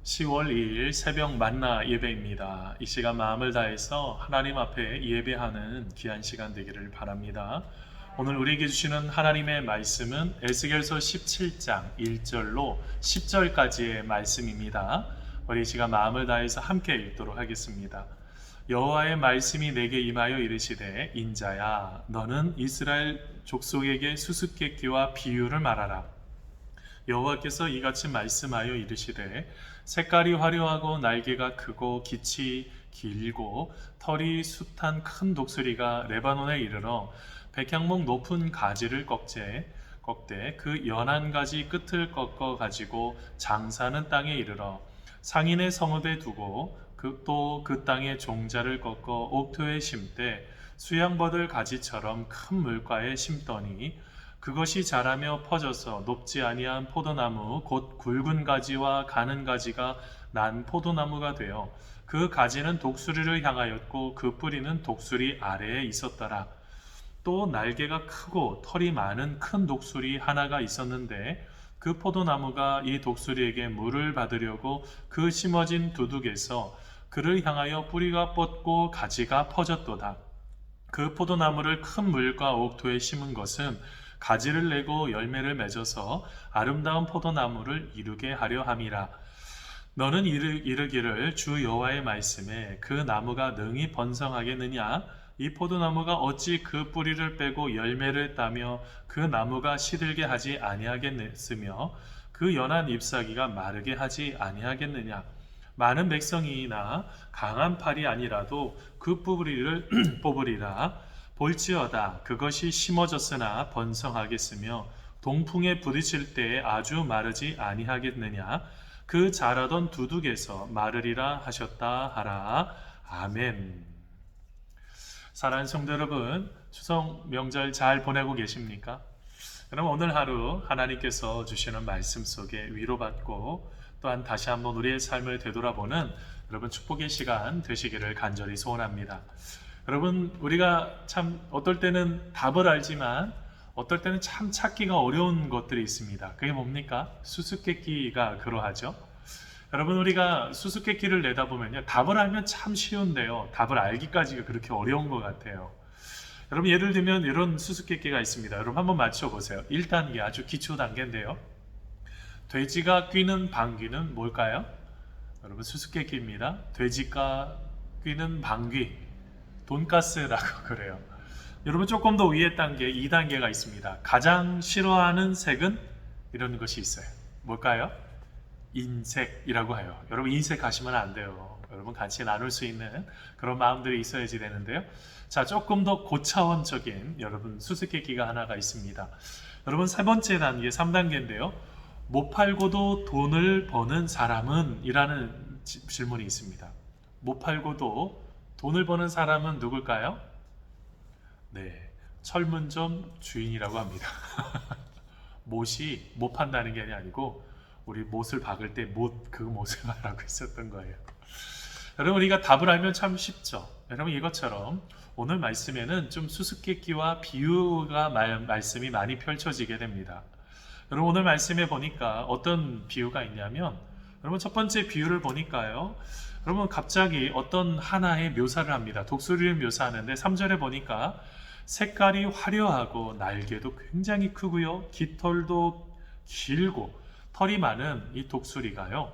10월 2일 새벽 만나 예배입니다. 이 시간 마음을 다해서 하나님 앞에 예배하는 귀한 시간 되기를 바랍니다. 오늘 우리에게 주시는 하나님의 말씀은 에스겔서 17장 1절로 10절까지의 말씀입니다. 우리 이 시간 마음을 다해서 함께 읽도록 하겠습니다. 여호와의 말씀이 내게 임하여 이르시되 인자야 너는 이스라엘 족속에게 수수께끼와 비유를 말하라. 여호와께서 이같이 말씀하여 이르시되 색깔이 화려하고 날개가 크고 깃이 길고 털이 숱한 큰 독수리가 레바논에 이르러 백향목 높은 가지를 꺾되 그 연한 가지 끝을 꺾어 가지고 장사는 땅에 이르러 상인의 성읍에 두고 또 그 땅의 종자를 꺾어 옥토에 심되 수양버들 가지처럼 큰 물가에 심더니 그것이 자라며 퍼져서 높지 아니한 포도나무 곧 굵은 가지와 가는 가지가 난 포도나무가 되어 그 가지는 독수리를 향하였고 그 뿌리는 독수리 아래에 있었더라. 또 날개가 크고 털이 많은 큰 독수리 하나가 있었는데 그 포도나무가 이 독수리에게 물을 받으려고 그 심어진 두둑에서 그를 향하여 뿌리가 뻗고 가지가 퍼졌도다. 그 포도나무를 큰 물과 옥토에 심은 것은 가지를 내고 열매를 맺어서 아름다운 포도나무를 이루게 하려 함이라. 너는 이르기를 주 여호와의 말씀에 그 나무가 능히 번성하겠느냐? 이 포도나무가 어찌 그 뿌리를 빼고 열매를 따며 그 나무가 시들게 하지 아니하겠으며 그 연한 잎사귀가 마르게 하지 아니하겠느냐? 많은 백성이나 강한 팔이 아니라도 그 뿌리를 뽑으리라. 볼지어다 그것이 심어졌으나 번성하겠으며 동풍에 부딪힐 때에 아주 마르지 아니하겠느냐? 그 자라던 두둑에서 마르리라 하셨다 하라. 아멘. 사랑하는 성도 여러분, 추석 명절 잘 보내고 계십니까? 여러분, 오늘 하루 하나님께서 주시는 말씀 속에 위로받고 또한 다시 한번 우리의 삶을 되돌아보는 여러분 축복의 시간 되시기를 간절히 소원합니다. 여러분, 우리가 참 어떨 때는 답을 알지만 어떨 때는 참 찾기가 어려운 것들이 있습니다. 그게 뭡니까? 수수께끼가 그러하죠. 여러분, 우리가 수수께끼를 내다보면요, 답을 알면 참 쉬운데요, 답을 알기까지가 그렇게 어려운 것 같아요. 여러분, 예를 들면 이런 수수께끼가 있습니다. 여러분 한번 맞춰보세요. 1단계 아주 기초 단계인데요, 돼지가 뀌는 방귀는 뭘까요? 여러분, 수수께끼입니다. 돼지가 뀌는 방귀, 돈가스라고 그래요. 여러분, 조금 더 위의 단계 2단계가 있습니다. 가장 싫어하는 색은 이런 것이 있어요. 뭘까요? 인색이라고 해요. 여러분, 인색하시면 안 돼요. 여러분, 같이 나눌 수 있는 그런 마음들이 있어야지 되는데요. 자, 조금 더 고차원적인 여러분 수수께끼가 하나가 있습니다. 여러분, 세 번째 단계 3단계인데요. 못 팔고도 돈을 버는 사람은? 이라는 질문이 있습니다. 못 팔고도 돈을 버는 사람은 누굴까요? 네, 철문점 주인이라고 합니다. 못이 못 판다는 게 아니고 우리 못을 박을 때 그 못을 말하고 있었던 거예요. 여러분, 우리가 답을 알면 참 쉽죠. 여러분, 이것처럼 오늘 말씀에는 좀 수수께끼와 비유가 말씀이 많이 펼쳐지게 됩니다. 여러분, 오늘 말씀에 보니까 어떤 비유가 있냐면, 여러분, 첫 번째 비유를 보니까요, 여러분, 갑자기 어떤 하나의 묘사를 합니다. 독수리를 묘사하는데 3절에 보니까 색깔이 화려하고 날개도 굉장히 크고요, 깃털도 길고 털이 많은 이 독수리가요,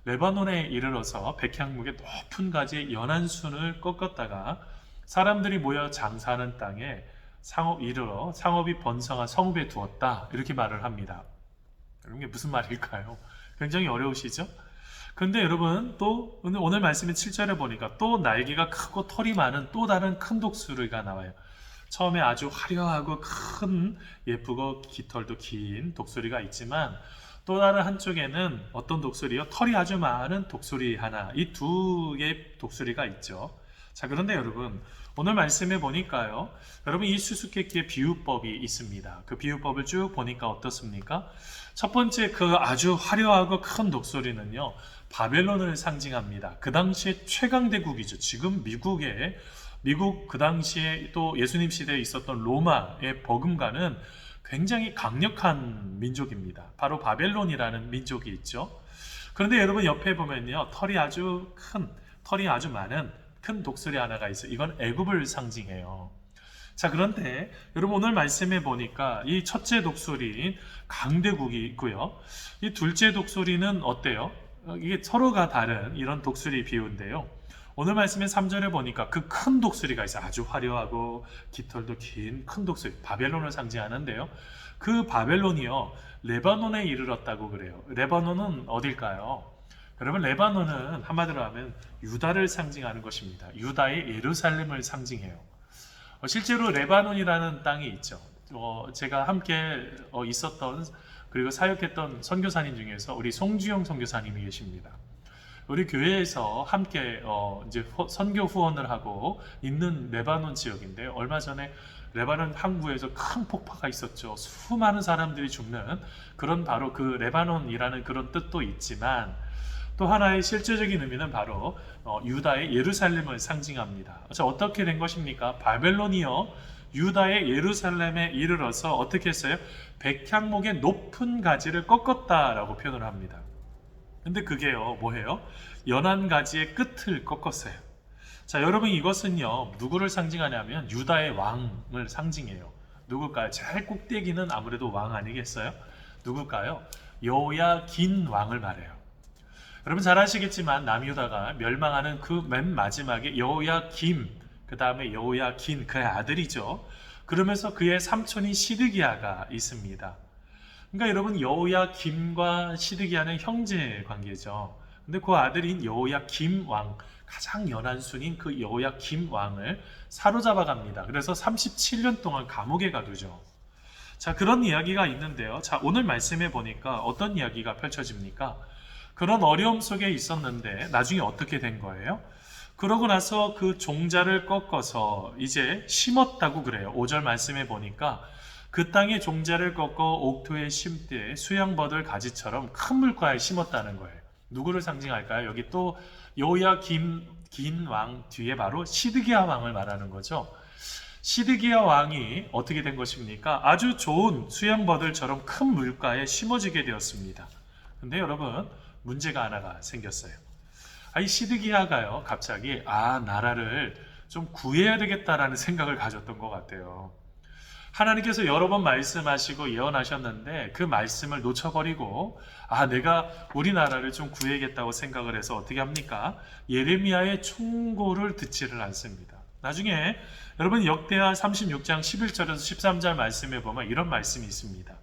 레바논에 이르러서 백향목의 높은 가지의 연한 순을 꺾었다가 사람들이 모여 장사하는 땅에 이르러 상업이 번성한 성읍에 두었다, 이렇게 말을 합니다. 여러분, 이게 무슨 말일까요? 굉장히 어려우시죠? 근데 여러분, 또 오늘 말씀의 7절에 보니까 또 날개가 크고 털이 많은 또 다른 큰 독수리가 나와요. 처음에 아주 화려하고 큰 예쁘고 깃털도 긴 독수리가 있지만 또 다른 한쪽에는 어떤 독수리요? 털이 아주 많은 독수리 하나, 이 두 개의 독수리가 있죠. 자, 그런데 여러분, 오늘 말씀에 보니까요, 여러분, 이 수수께끼의 비유법이 있습니다. 그 비유법을 쭉 보니까 어떻습니까? 첫 번째, 그 아주 화려하고 큰 독수리는요, 바벨론을 상징합니다. 그 당시에 최강대국이죠. 지금 미국 그 당시에 또 예수님 시대에 있었던 로마의 버금가는 굉장히 강력한 민족입니다. 바로 바벨론이라는 민족이 있죠. 그런데 여러분 옆에 보면요, 털이 아주 많은 큰 독수리 하나가 있어요. 이건 애굽을 상징해요. 자, 그런데 여러분 오늘 말씀해 보니까 이 첫째 독수리인 강대국이 있고요. 이 둘째 독수리는 어때요? 이게 서로가 다른 이런 독수리 비유인데요. 오늘 말씀의 3절에 보니까 그 큰 독수리가 있어요. 아주 화려하고 깃털도 긴 큰 독수리, 바벨론을 상징하는데요. 그 바벨론이요, 레바논에 이르렀다고 그래요. 레바논은 어딜까요? 여러분, 레바논은 한마디로 하면 유다를 상징하는 것입니다. 유다의 예루살렘을 상징해요. 실제로 레바논이라는 땅이 있죠. 제가 함께 있었던 그리고 사역했던 선교사님 중에서 우리 송주영 선교사님이 계십니다. 우리 교회에서 함께 이제 선교 후원을 하고 있는 레바논 지역인데요. 얼마 전에 레바논 항구에서 큰 폭파가 있었죠. 수많은 사람들이 죽는 그런 바로 그 레바논이라는 그런 뜻도 있지만 또 하나의 실제적인 의미는 바로 유다의 예루살렘을 상징합니다. 자, 어떻게 된 것입니까? 바벨론이요, 유다의 예루살렘에 이르러서 어떻게 했어요? 백향목의 높은 가지를 꺾었다라고 표현을 합니다. 근데 그게요, 뭐예요? 연한 가지의 끝을 꺾었어요. 자, 여러분, 이것은요, 누구를 상징하냐면 유다의 왕을 상징해요. 누굴까요? 제일 꼭대기는 아무래도 왕 아니겠어요? 누굴까요? 여호야긴 왕을 말해요. 여러분 잘 아시겠지만 남유다가 멸망하는 그 맨 마지막에 여호야김, 그 다음에 여호야긴, 그의 아들이죠. 그러면서 그의 삼촌인 시드기야가 있습니다. 그러니까 여러분, 여호야김과 시드기야는 형제 관계죠. 근데 그 아들인 여호야김 왕, 가장 연한 순인 그 여호야김 왕을 사로잡아 갑니다. 그래서 37년 동안 감옥에 가두죠. 자, 그런 이야기가 있는데요. 자, 오늘 말씀해 보니까 어떤 이야기가 펼쳐집니까? 그런 어려움 속에 있었는데 나중에 어떻게 된 거예요? 그러고 나서 그 종자를 꺾어서 이제 심었다고 그래요. 5절 말씀해 보니까 그 땅에 종자를 꺾어 옥토에 심되 수양버들 가지처럼 큰 물가에 심었다는 거예요. 누구를 상징할까요? 여기 또 여호야긴 왕 뒤에 바로 시드기야 왕을 말하는 거죠. 시드기야 왕이 어떻게 된 것입니까? 아주 좋은 수양버들처럼 큰 물가에 심어지게 되었습니다. 근데 여러분, 문제가 하나가 생겼어요. 이 시드기야가요, 갑자기 나라를 좀 구해야 되겠다라는 생각을 가졌던 것 같아요. 하나님께서 여러 번 말씀하시고 예언하셨는데 그 말씀을 놓쳐버리고 내가 우리나라를 좀 구해야겠다고 생각을 해서 어떻게 합니까? 예레미야의 충고를 듣지를 않습니다. 나중에 여러분 역대하 36장 11절에서 13절 말씀에 보면 이런 말씀이 있습니다.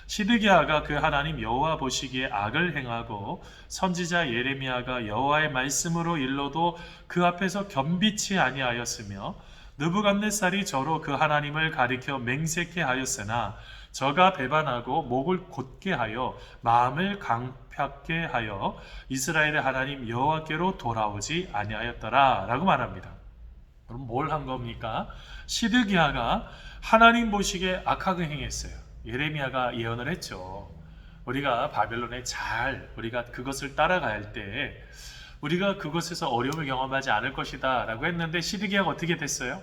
시드기야가 그 하나님 여호와 보시기에 악을 행하고 선지자 예레미야가 여호와의 말씀으로 일러도 그 앞에서 겸비치 아니하였으며 느부갓네살이 저로 그 하나님을 가리켜 맹세케 하였으나 저가 배반하고 목을 곧게 하여 마음을 강팍게 하여 이스라엘의 하나님 여호와께로 돌아오지 아니하였더라 라고 말합니다. 그럼 뭘 한 겁니까? 시드기야가 하나님 보시기에 악하게 행했어요. 예레미야가 예언을 했죠. 우리가 바벨론에 우리가 그것을 따라갈 때 우리가 그것에서 어려움을 경험하지 않을 것이다 라고 했는데 시드기야가 어떻게 됐어요?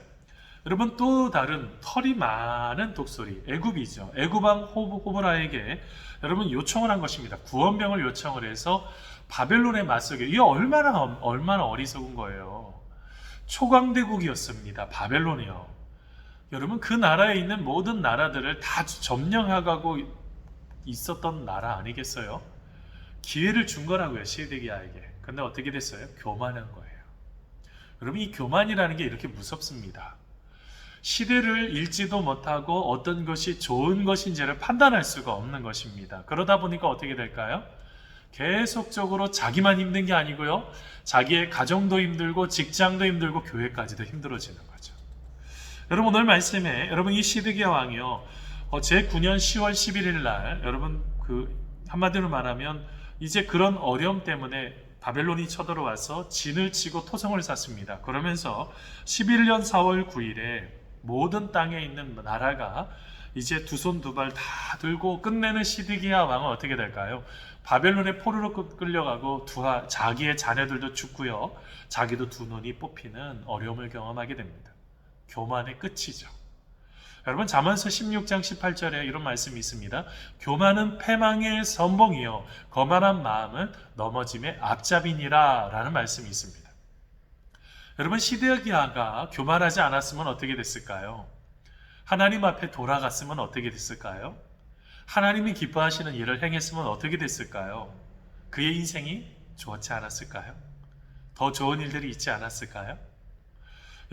여러분, 또 다른 털이 많은 독수리, 애굽이죠. 애굽왕 호보라에게 여러분 요청을 한 것입니다. 구원병을 요청을 해서 바벨론에 맞서게. 이게 얼마나 어리석은 거예요. 초강대국이었습니다. 바벨론이요. 여러분, 그 나라에 있는 모든 나라들을 다 점령하고 있었던 나라 아니겠어요? 기회를 준 거라고요, 시드기야에게. 근데 어떻게 됐어요? 교만한 거예요. 여러분, 이 교만이라는 게 이렇게 무섭습니다. 시대를 읽지도 못하고 어떤 것이 좋은 것인지를 판단할 수가 없는 것입니다. 그러다 보니까 어떻게 될까요? 계속적으로 자기만 힘든 게 아니고요, 자기의 가정도 힘들고 직장도 힘들고 교회까지도 힘들어지는 거죠. 여러분, 오늘 말씀에 여러분 이 시드기야 왕이요, 제9년 10월 11일 날 여러분 한마디로 말하면 이제 그런 어려움 때문에 바벨론이 쳐들어와서 진을 치고 토성을 샀습니다. 그러면서 11년 4월 9일에 모든 땅에 있는 나라가 이제 두 손 두 발 다 들고 끝내는 시드기야 왕은 어떻게 될까요? 바벨론의 포로로 끌려가고 자기의 자녀들도 죽고요, 자기도 두 눈이 뽑히는 어려움을 경험하게 됩니다. 교만의 끝이죠. 여러분 잠언서 16장 18절에 이런 말씀이 있습니다. 교만은 패망의 선봉이요 거만한 마음은 넘어짐의 앞잡이니라 라는 말씀이 있습니다. 여러분 시드기야가 교만하지 않았으면 어떻게 됐을까요? 하나님 앞에 돌아갔으면 어떻게 됐을까요? 하나님이 기뻐하시는 일을 행했으면 어떻게 됐을까요? 그의 인생이 좋지 않았을까요? 더 좋은 일들이 있지 않았을까요?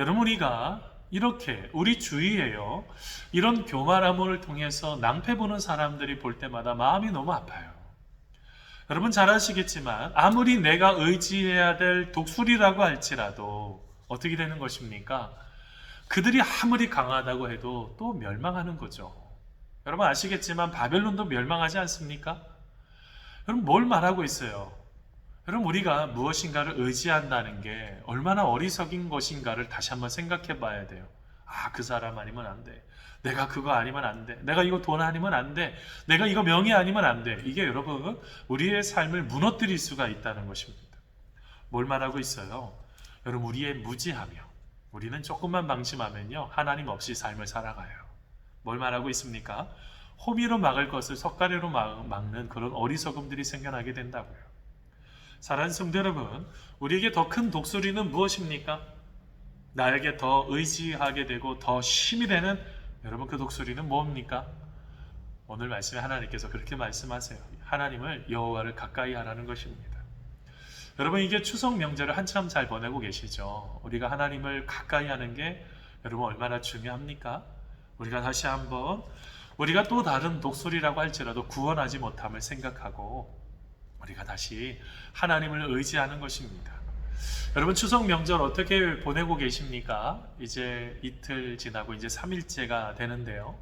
여러분 우리가 이렇게 우리 주위에요 이런 교만함을 통해서 낭패 보는 사람들이 볼 때마다 마음이 너무 아파요. 여러분 잘 아시겠지만 아무리 내가 의지해야 될 독수리라고 할지라도 어떻게 되는 것입니까? 그들이 아무리 강하다고 해도 또 멸망하는 거죠. 여러분 아시겠지만 바벨론도 멸망하지 않습니까? 여러분 뭘 말하고 있어요? 여러분 우리가 무엇인가를 의지한다는 게 얼마나 어리석인 것인가를 다시 한번 생각해 봐야 돼요. 아, 그 사람 아니면 안 돼. 내가 그거 아니면 안 돼. 내가 이거 돈 아니면 안 돼. 내가 이거 명예 아니면 안 돼. 이게 여러분 우리의 삶을 무너뜨릴 수가 있다는 것입니다. 뭘 말하고 있어요? 여러분 우리의 무지하며 우리는 조금만 방심하면요 하나님 없이 삶을 살아가요. 뭘 말하고 있습니까? 호미로 막을 것을 석가래로 막는 그런 어리석음들이 생겨나게 된다고요. 사랑하는 성도 여러분, 우리에게 더 큰 독수리는 무엇입니까? 나에게 더 의지하게 되고 더 힘이 되는 여러분 그 독수리는 뭡니까? 오늘 말씀에 하나님께서 그렇게 말씀하세요. 하나님을 여호와를 가까이 하라는 것입니다. 여러분 이게 추석 명절을 한참 잘 보내고 계시죠? 우리가 하나님을 가까이 하는 게 여러분 얼마나 중요합니까? 우리가 다시 한번 우리가 또 다른 독수리라고 할지라도 구원하지 못함을 생각하고 우리가 다시 하나님을 의지하는 것입니다. 여러분 추석 명절 어떻게 보내고 계십니까? 이제 이틀 지나고 이제 3일째가 되는데요.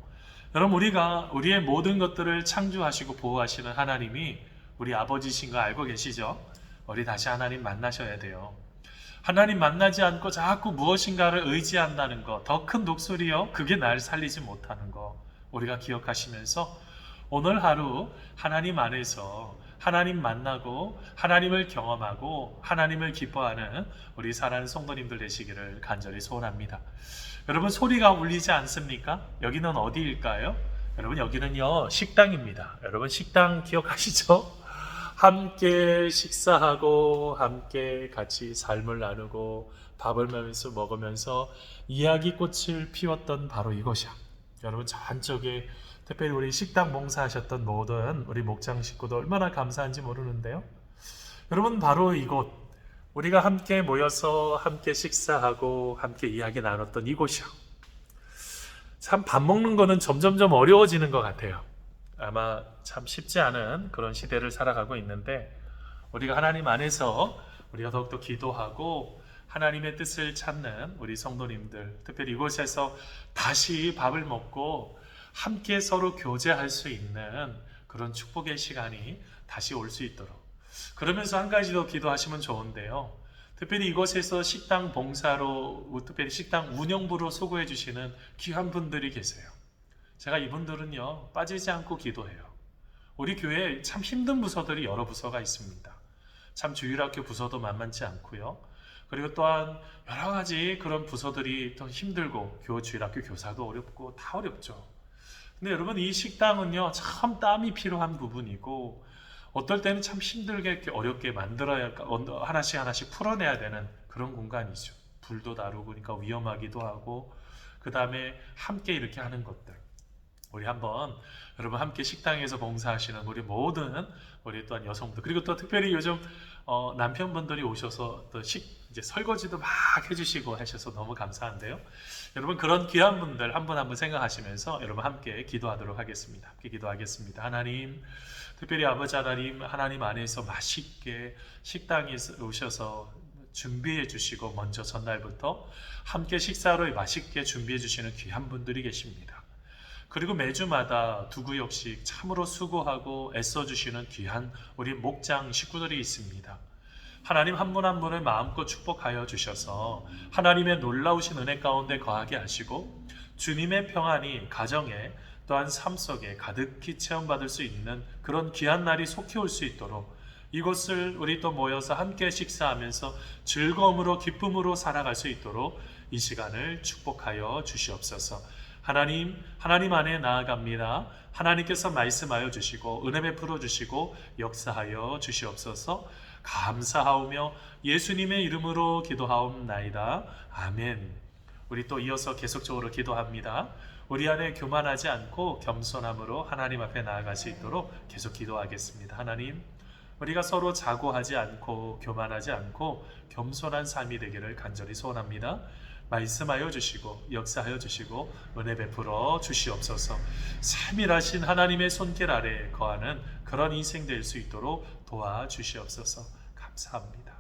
여러분 우리가 우리의 모든 것들을 창조하시고 보호하시는 하나님이 우리 아버지신 거 알고 계시죠? 우리 다시 하나님 만나셔야 돼요. 하나님 만나지 않고 자꾸 무엇인가를 의지한다는 거, 더 큰 독수리요, 그게 날 살리지 못하는 거 우리가 기억하시면서 오늘 하루 하나님 안에서 하나님 만나고 하나님을 경험하고 하나님을 기뻐하는 우리 사랑하는 성도님들 되시기를 간절히 소원합니다. 여러분 소리가 울리지 않습니까? 여기는 어디일까요? 여러분 여기는요 식당입니다. 여러분 식당 기억하시죠? 함께 식사하고 함께 같이 삶을 나누고 밥을 먹으면서 이야기꽃을 피웠던 바로 이것이야. 여러분 저 한쪽에 특별히 우리 식당 봉사하셨던 모든 우리 목장 식구도 얼마나 감사한지 모르는데요. 여러분 바로 이곳 우리가 함께 모여서 함께 식사하고 함께 이야기 나눴던 이곳이요. 참 밥 먹는 거는 점점점 어려워지는 것 같아요. 아마 참 쉽지 않은 그런 시대를 살아가고 있는데 우리가 하나님 안에서 우리가 더욱더 기도하고 하나님의 뜻을 찾는 우리 성도님들 특별히 이곳에서 다시 밥을 먹고 함께 서로 교제할 수 있는 그런 축복의 시간이 다시 올 수 있도록 그러면서 한 가지 더 기도하시면 좋은데요. 특별히 이곳에서 식당 봉사로 특별히 식당 운영부로 수고해 주시는 귀한 분들이 계세요. 제가 이분들은요 빠지지 않고 기도해요. 우리 교회에 참 힘든 부서들이 여러 부서가 있습니다. 참 주일학교 부서도 만만치 않고요. 그리고 또한 여러 가지 그런 부서들이 더 힘들고 주일학교 교사도 어렵고 다 어렵죠. 근데 여러분 이 식당은요 참 땀이 필요한 부분이고 어떨 때는 참 힘들게 어렵게 만들어야 하나씩 풀어내야 되는 그런 공간이죠. 불도 다루고 그러니까 위험하기도 하고 그 다음에 함께 이렇게 하는 것들 우리 한번 여러분 함께 식당에서 봉사하시는 우리 모든 우리 또한 여성들 그리고 또 특별히 요즘 남편분들이 오셔서 또 이제 설거지도 막 해주시고 하셔서 너무 감사한데요. 여러분 그런 귀한 분들 한 분 한 분 생각하시면서 여러분 함께 기도하도록 하겠습니다. 함께 기도하겠습니다. 하나님 특별히 아버지 하나님 안에서 맛있게 식당에 오셔서 준비해 주시고 먼저 전날부터 함께 식사로 맛있게 준비해 주시는 귀한 분들이 계십니다. 그리고 매주마다 두 구역씩 참으로 수고하고 애써주시는 귀한 우리 목장 식구들이 있습니다. 하나님 한 분 한 분을 마음껏 축복하여 주셔서 하나님의 놀라우신 은혜 가운데 거하게 하시고 주님의 평안이 가정에 또한 삶 속에 가득히 체험받을 수 있는 그런 귀한 날이 속히 올 수 있도록 이곳을 우리 또 모여서 함께 식사하면서 즐거움으로 기쁨으로 살아갈 수 있도록 이 시간을 축복하여 주시옵소서. 하나님 안에 나아갑니다. 하나님께서 말씀하여 주시고 은혜 베풀어 주시고 역사하여 주시옵소서. 감사하오며 예수님의 이름으로 기도하옵나이다. 아멘. 우리 또 이어서 계속적으로 기도합니다. 우리 안에 교만하지 않고 겸손함으로 하나님 앞에 나아갈 수 있도록 계속 기도하겠습니다. 하나님, 우리가 서로 자고하지 않고 교만하지 않고 겸손한 삶이 되기를 간절히 소원합니다. 말씀하여 주시고 역사하여 주시고 은혜 베풀어 주시옵소서. 세밀하신 하나님의 손길 아래 거하는 그런 인생 될 수 있도록 도와주시옵소서. 감사합니다.